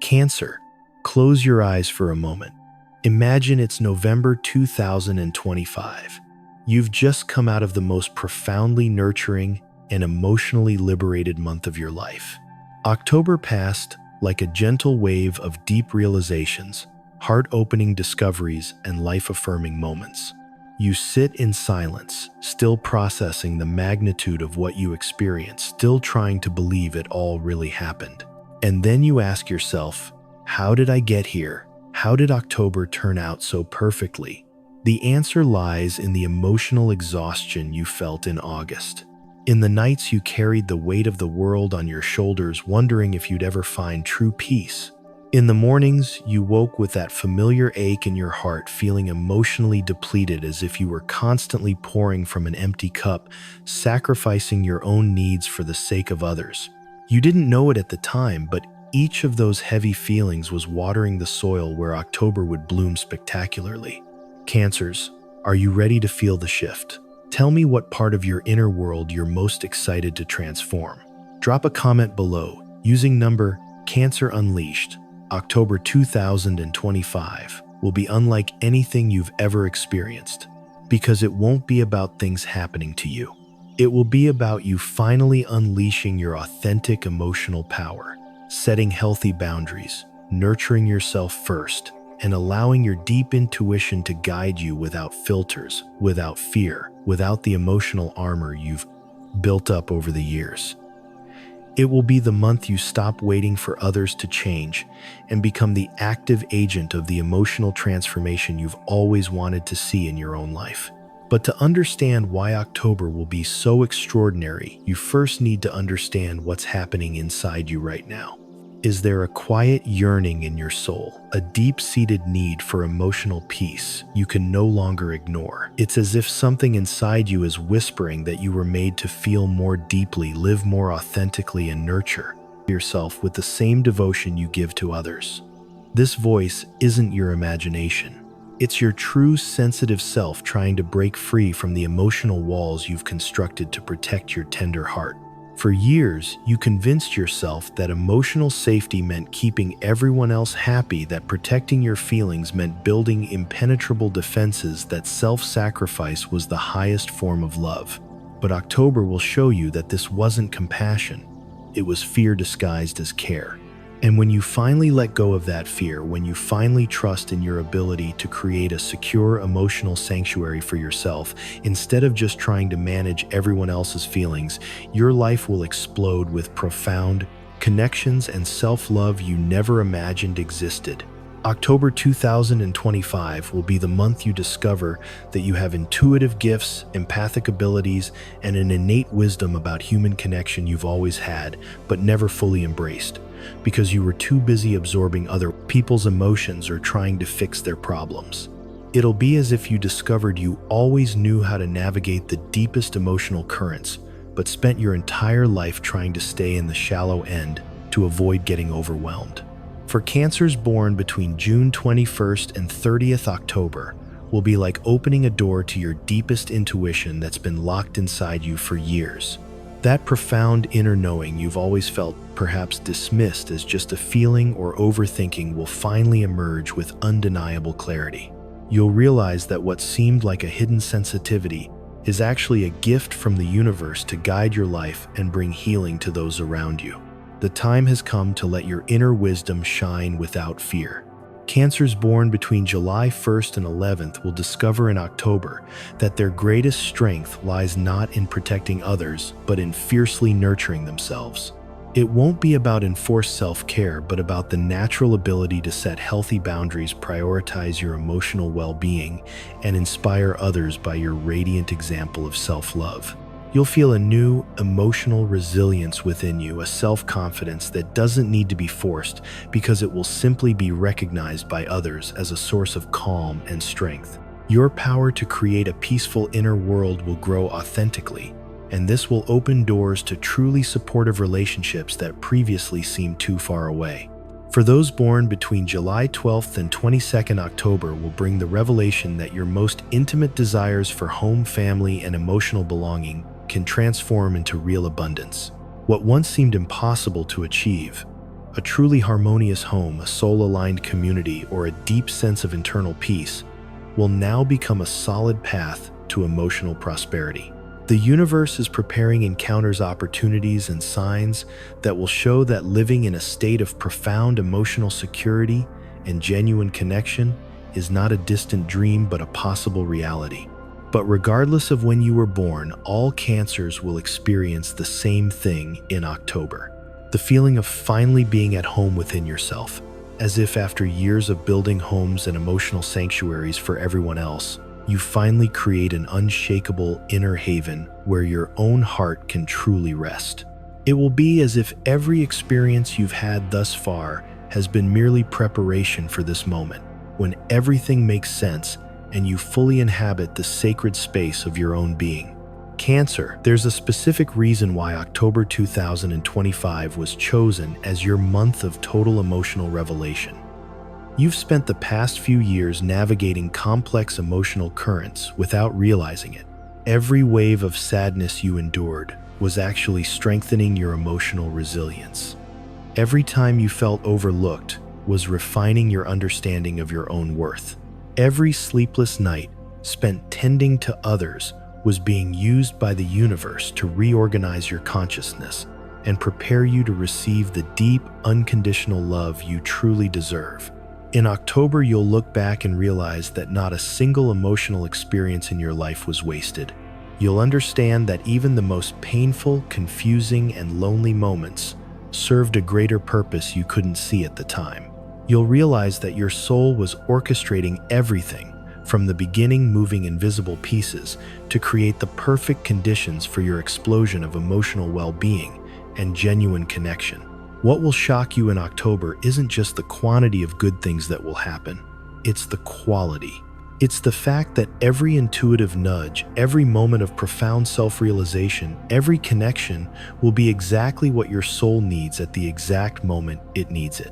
Cancer, close your eyes for a moment. Imagine it's November 2025. You've just come out of the most profoundly nurturing and emotionally liberated month of your life. October passed like a gentle wave of deep realizations, heart-opening discoveries, and life-affirming moments. You sit in silence, still processing the magnitude of what you experienced, still trying to believe it all really happened. And then you ask yourself, how did I get here? How did October turn out so perfectly? The answer lies in the emotional exhaustion you felt in August. In the nights you carried the weight of the world on your shoulders, wondering if you'd ever find true peace. In the mornings, you woke with that familiar ache in your heart, feeling emotionally depleted, as if you were constantly pouring from an empty cup, sacrificing your own needs for the sake of others. You didn't know it at the time, but each of those heavy feelings was watering the soil where October would bloom spectacularly. Cancers, are you ready to feel the shift? Tell me what part of your inner world you're most excited to transform. Drop a comment below using number Cancer Unleashed. October 2025 will be unlike anything you've ever experienced, because it won't be about things happening to you. It will be about you finally unleashing your authentic emotional power, setting healthy boundaries, nurturing yourself first, and allowing your deep intuition to guide you without filters, without fear, without the emotional armor you've built up over the years. It will be the month you stop waiting for others to change and become the active agent of the emotional transformation you've always wanted to see in your own life. But to understand why October will be so extraordinary, you first need to understand what's happening inside you right now. Is there a quiet yearning in your soul, a deep-seated need for emotional peace you can no longer ignore? It's as if something inside you is whispering that you were made to feel more deeply, live more authentically, and nurture yourself with the same devotion you give to others. This voice isn't your imagination. It's your true, sensitive self trying to break free from the emotional walls you've constructed to protect your tender heart. For years, you convinced yourself that emotional safety meant keeping everyone else happy, that protecting your feelings meant building impenetrable defenses, that self-sacrifice was the highest form of love. But October will show you that this wasn't compassion. It was fear disguised as care. And when you finally let go of that fear, when you finally trust in your ability to create a secure emotional sanctuary for yourself, instead of just trying to manage everyone else's feelings, your life will explode with profound connections and self-love you never imagined existed. October 2025 will be the month you discover that you have intuitive gifts, empathic abilities, and an innate wisdom about human connection you've always had, but never fully embraced, because you were too busy absorbing other people's emotions or trying to fix their problems. It'll be as if you discovered you always knew how to navigate the deepest emotional currents, but spent your entire life trying to stay in the shallow end to avoid getting overwhelmed. For Cancers born between June 21st and 30th October will be like opening a door to your deepest intuition that's been locked inside you for years. That profound inner knowing you've always felt, perhaps dismissed as just a feeling or overthinking, will finally emerge with undeniable clarity. You'll realize that what seemed like a hidden sensitivity is actually a gift from the universe to guide your life and bring healing to those around you. The time has come to let your inner wisdom shine without fear. Cancers born between July 1st and 11th will discover in October that their greatest strength lies not in protecting others, but in fiercely nurturing themselves. It won't be about enforced self-care, but about the natural ability to set healthy boundaries, prioritize your emotional well-being, and inspire others by your radiant example of self-love. You'll feel a new emotional resilience within you, a self-confidence that doesn't need to be forced, because it will simply be recognized by others as a source of calm and strength. Your power to create a peaceful inner world will grow authentically, and this will open doors to truly supportive relationships that previously seemed too far away. For those born between July 12th and 22nd October will bring the revelation that your most intimate desires for home, family, and emotional belonging can transform into real abundance. What once seemed impossible to achieve A truly harmonious home, a soul-aligned community, or a deep sense of internal peace will now become a solid path to emotional prosperity. The universe is preparing encounters, opportunities, and signs that will show that living in a state of profound emotional security and genuine connection is not a distant dream but a possible reality. But regardless of when you were born, all Cancers will experience the same thing in October. The feeling of finally being at home within yourself, as if after years of building homes and emotional sanctuaries for everyone else, you finally create an unshakable inner haven where your own heart can truly rest. It will be as if every experience you've had thus far has been merely preparation for this moment, when everything makes sense and you fully inhabit the sacred space of your own being. Cancer, there's a specific reason why October 2025 was chosen as your month of total emotional revelation. You've spent the past few years navigating complex emotional currents without realizing it. Every wave of sadness you endured was actually strengthening your emotional resilience. Every time you felt overlooked was refining your understanding of your own worth. Every sleepless night spent tending to others was being used by the universe to reorganize your consciousness and prepare you to receive the deep, unconditional love you truly deserve. In October, you'll look back and realize that not a single emotional experience in your life was wasted. You'll understand that even the most painful, confusing, and lonely moments served a greater purpose you couldn't see at the time. You'll realize that your soul was orchestrating everything from the beginning, moving invisible pieces to create the perfect conditions for your explosion of emotional well-being and genuine connection. What will shock you in October isn't just the quantity of good things that will happen, it's the quality. It's the fact that every intuitive nudge, every moment of profound self-realization, every connection will be exactly what your soul needs at the exact moment it needs it.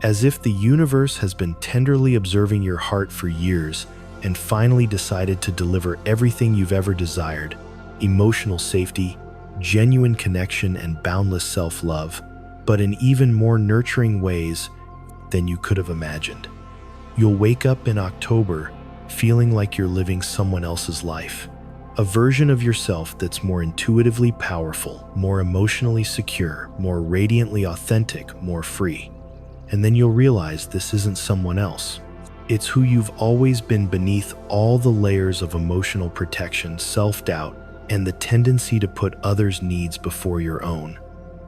As if the universe has been tenderly observing your heart for years and finally decided to deliver everything you've ever desired: emotional safety, genuine connection, and boundless self-love, but in even more nurturing ways than you could have imagined. You'll wake up in October feeling like you're living someone else's life, a version of yourself that's more intuitively powerful, more emotionally secure, more radiantly authentic, more free. And then you'll realize this isn't someone else. It's who you've always been beneath all the layers of emotional protection, self-doubt, and the tendency to put others' needs before your own.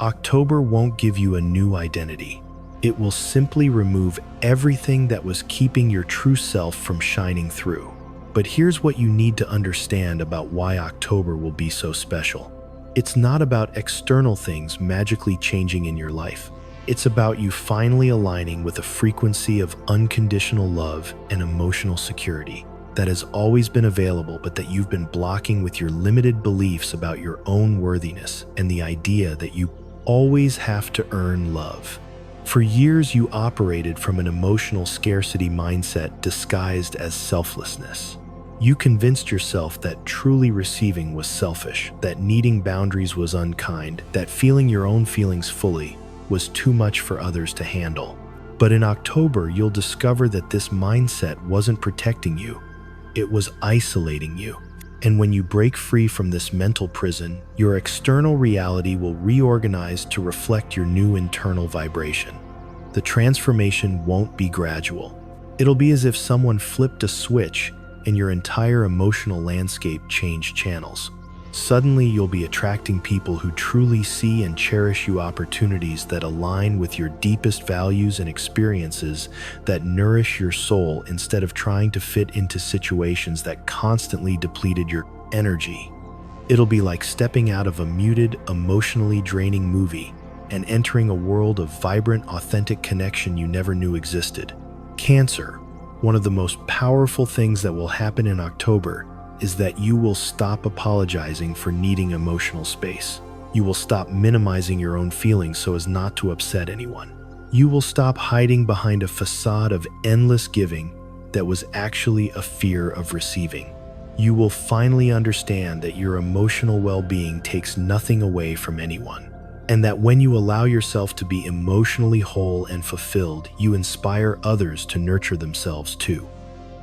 October won't give you a new identity. It will simply remove everything that was keeping your true self from shining through. But here's what you need to understand about why October will be so special. It's not about external things magically changing in your life. It's about you finally aligning with a frequency of unconditional love and emotional security that has always been available, but that you've been blocking with your limited beliefs about your own worthiness and the idea that you always have to earn love. For years, you operated from an emotional scarcity mindset disguised as selflessness. You convinced yourself that truly receiving was selfish, that needing boundaries was unkind, that feeling your own feelings fully was too much for others to handle. But in October, you'll discover that this mindset wasn't protecting you, it was isolating you. And when you break free from this mental prison, your external reality will reorganize to reflect your new internal vibration. The transformation won't be gradual. It'll be as if someone flipped a switch and your entire emotional landscape changed channels. Suddenly, you'll be attracting people who truly see and cherish you, opportunities that align with your deepest values, and experiences that nourish your soul instead of trying to fit into situations that constantly depleted your energy. It'll be like stepping out of a muted, emotionally draining movie and entering a world of vibrant, authentic connection you never knew existed. Cancer, one of the most powerful things that will happen in October is that you will stop apologizing for needing emotional space. You will stop minimizing your own feelings so as not to upset anyone. You will stop hiding behind a facade of endless giving that was actually a fear of receiving. You will finally understand that your emotional well-being takes nothing away from anyone. and that when you allow yourself to be emotionally whole and fulfilled, you inspire others to nurture themselves too.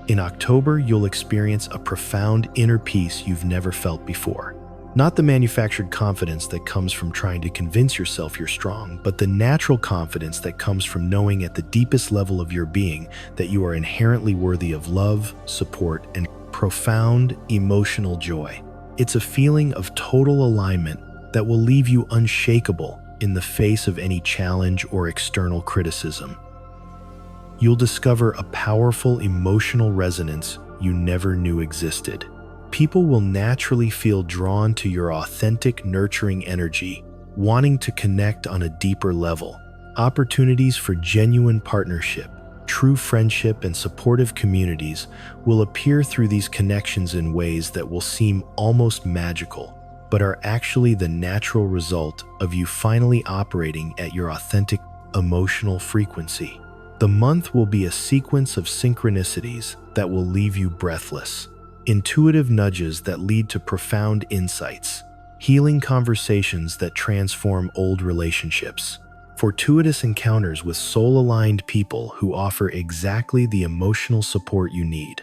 In October, you'll experience a profound inner peace you've never felt before. Not the manufactured confidence that comes from trying to convince yourself you're strong, but the natural confidence that comes from knowing at the deepest level of your being that you are inherently worthy of love, support, and profound emotional joy. It's a feeling of total alignment that will leave you unshakable in the face of any challenge or external criticism. You'll discover a powerful emotional resonance you never knew existed. People will naturally feel drawn to your authentic, nurturing energy, wanting to connect on a deeper level. Opportunities for genuine partnership, true friendship, and supportive communities will appear through these connections in ways that will seem almost magical, but are actually the natural result of you finally operating at your authentic emotional frequency. The month will be a sequence of synchronicities that will leave you breathless. Intuitive nudges that lead to profound insights. Healing conversations that transform old relationships. Fortuitous encounters with soul-aligned people who offer exactly the emotional support you need.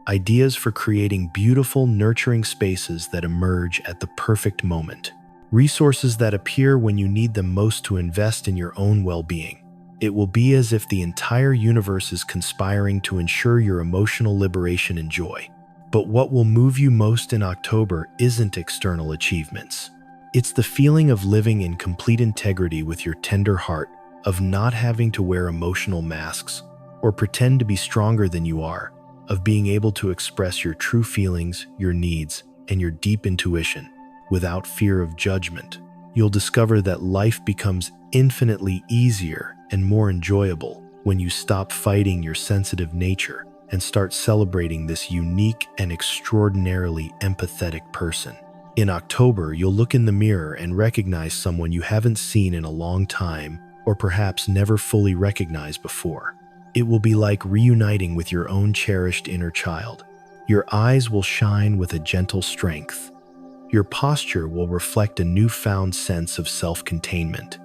Ideas for creating beautiful, nurturing spaces that emerge at the perfect moment. Resources that appear when you need them most to invest in your own well-being. It will be as if the entire universe is conspiring to ensure your emotional liberation and joy. But what will move you most in October isn't external achievements. It's the feeling of living in complete integrity with your tender heart, of not having to wear emotional masks or pretend to be stronger than you are, of being able to express your true feelings, your needs, and your deep intuition without fear of judgment. You'll discover that life becomes infinitely easier and more enjoyable when you stop fighting your sensitive nature and start celebrating this unique and extraordinarily empathetic person. In October, you'll look in the mirror and recognize someone you haven't seen in a long time, or perhaps never fully recognized before. It will be like reuniting with your own cherished inner child. Your eyes will shine with a gentle strength. Your posture will reflect a newfound sense of self-containment.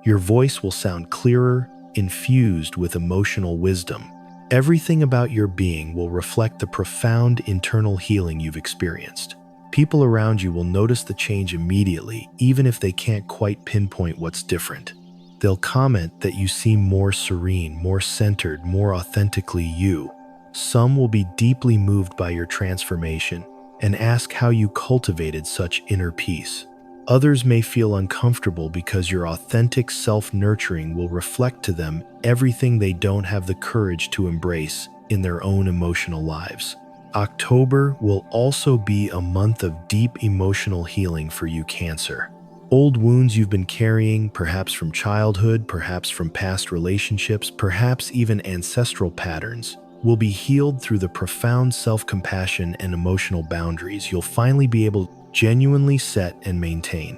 Your voice will sound clearer, infused with emotional wisdom. Everything about your being will reflect the profound internal healing you've experienced. People around you will notice the change immediately, even if they can't quite pinpoint what's different. They'll comment that you seem more serene, more centered, more authentically you. Some will be deeply moved by your transformation and ask how you cultivated such inner peace. Others may feel uncomfortable because your authentic self-nurturing will reflect to them everything they don't have the courage to embrace in their own emotional lives. October will also be a month of deep emotional healing for you, Cancer. Old wounds you've been carrying, perhaps from childhood, perhaps from past relationships, perhaps even ancestral patterns, will be healed through the profound self-compassion and emotional boundaries you'll finally be able to genuinely set and maintain.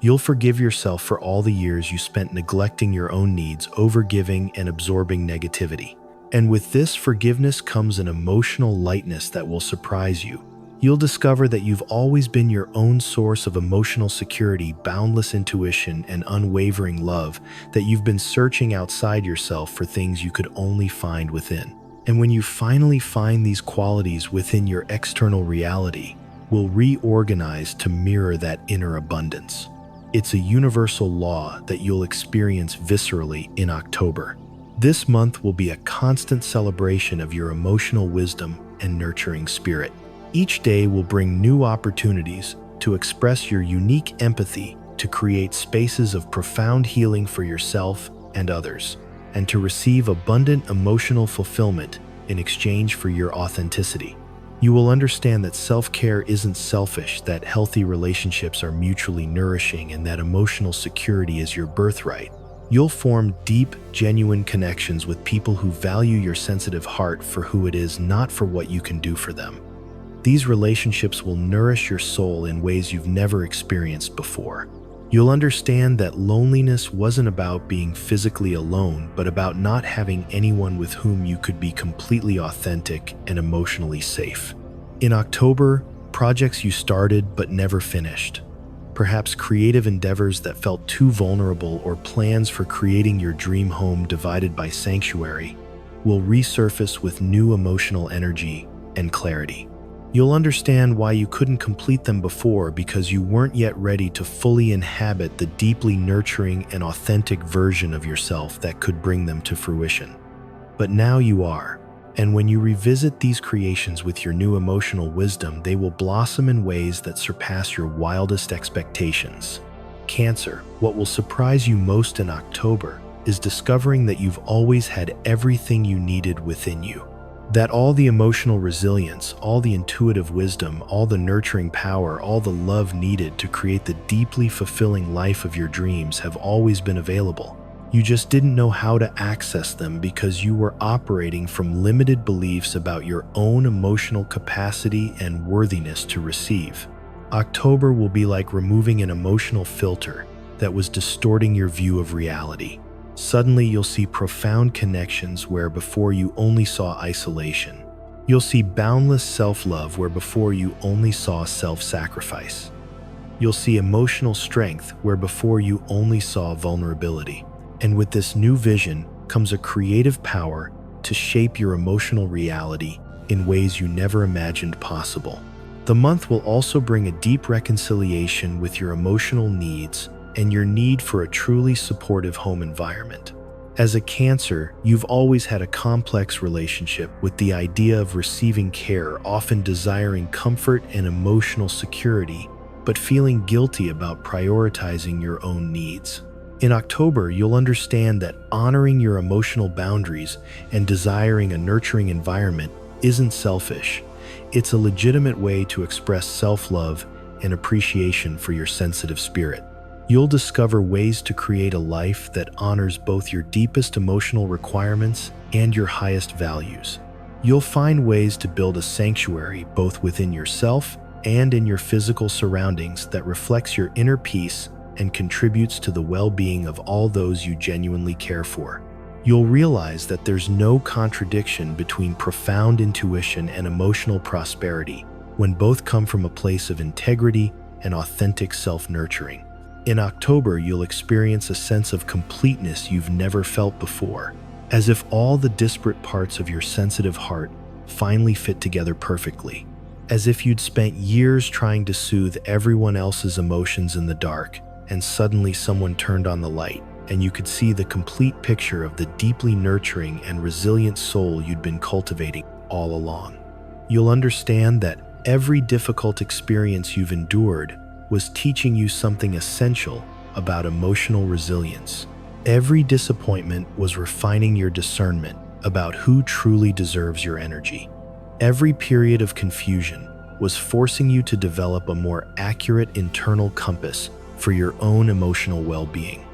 You'll forgive yourself for all the years you spent neglecting your own needs, overgiving, and absorbing negativity. And with this forgiveness comes an emotional lightness that will surprise you. You'll discover that you've always been your own source of emotional security, boundless intuition, and unwavering love, that you've been searching outside yourself for things you could only find within. And when you finally find these qualities within your external reality, will reorganize to mirror that inner abundance. It's a universal law that you'll experience viscerally in October. This month will be a constant celebration of your emotional wisdom and nurturing spirit. Each day will bring new opportunities to express your unique empathy, to create spaces of profound healing for yourself and others, and to receive abundant emotional fulfillment in exchange for your authenticity. You will understand that self-care isn't selfish, that healthy relationships are mutually nourishing, and that emotional security is your birthright. You'll form deep, genuine connections with people who value your sensitive heart for who it is, not for what you can do for them. These relationships will nourish your soul in ways you've never experienced before. You'll understand that loneliness wasn't about being physically alone, but about not having anyone with whom you could be completely authentic and emotionally safe. In October, projects you started but never finished. Perhaps creative endeavors that felt too vulnerable or plans for creating your dream home divided by sanctuary will resurface with new emotional energy and clarity. You'll understand why you couldn't complete them before because you weren't yet ready to fully inhabit the deeply nurturing and authentic version of yourself that could bring them to fruition. But now you are, and when you revisit these creations with your new emotional wisdom, they will blossom in ways that surpass your wildest expectations. Cancer, what will surprise you most in October is discovering that you've always had everything you needed within you. That all the emotional resilience, all the intuitive wisdom, all the nurturing power, all the love needed to create the deeply fulfilling life of your dreams have always been available. You just didn't know how to access them because you were operating from limited beliefs about your own emotional capacity and worthiness to receive. October will be like removing an emotional filter that was distorting your view of reality. Suddenly, you'll see profound connections where before you only saw isolation. You'll see boundless self-love where before you only saw self-sacrifice. You'll see emotional strength where before you only saw vulnerability. And with this new vision comes a creative power to shape your emotional reality in ways you never imagined possible. The month will also bring a deep reconciliation with your emotional needs and your need for a truly supportive home environment. As a Cancer, you've always had a complex relationship with the idea of receiving care, often desiring comfort and emotional security, but feeling guilty about prioritizing your own needs. In October, you'll understand that honoring your emotional boundaries and desiring a nurturing environment isn't selfish. It's a legitimate way to express self-love and appreciation for your sensitive spirit. You'll discover ways to create a life that honors both your deepest emotional requirements and your highest values. You'll find ways to build a sanctuary both within yourself and in your physical surroundings that reflects your inner peace and contributes to the well-being of all those you genuinely care for. You'll realize that there's no contradiction between profound intuition and emotional prosperity when both come from a place of integrity and authentic self-nurturing. In October, you'll experience a sense of completeness you've never felt before, as if all the disparate parts of your sensitive heart finally fit together perfectly, as if you'd spent years trying to soothe everyone else's emotions in the dark, and suddenly someone turned on the light, and you could see the complete picture of the deeply nurturing and resilient soul you'd been cultivating all along. You'll understand that every difficult experience you've endured was teaching you something essential about emotional resilience. Every disappointment was refining your discernment about who truly deserves your energy. Every period of confusion was forcing you to develop a more accurate internal compass for your own emotional well-being.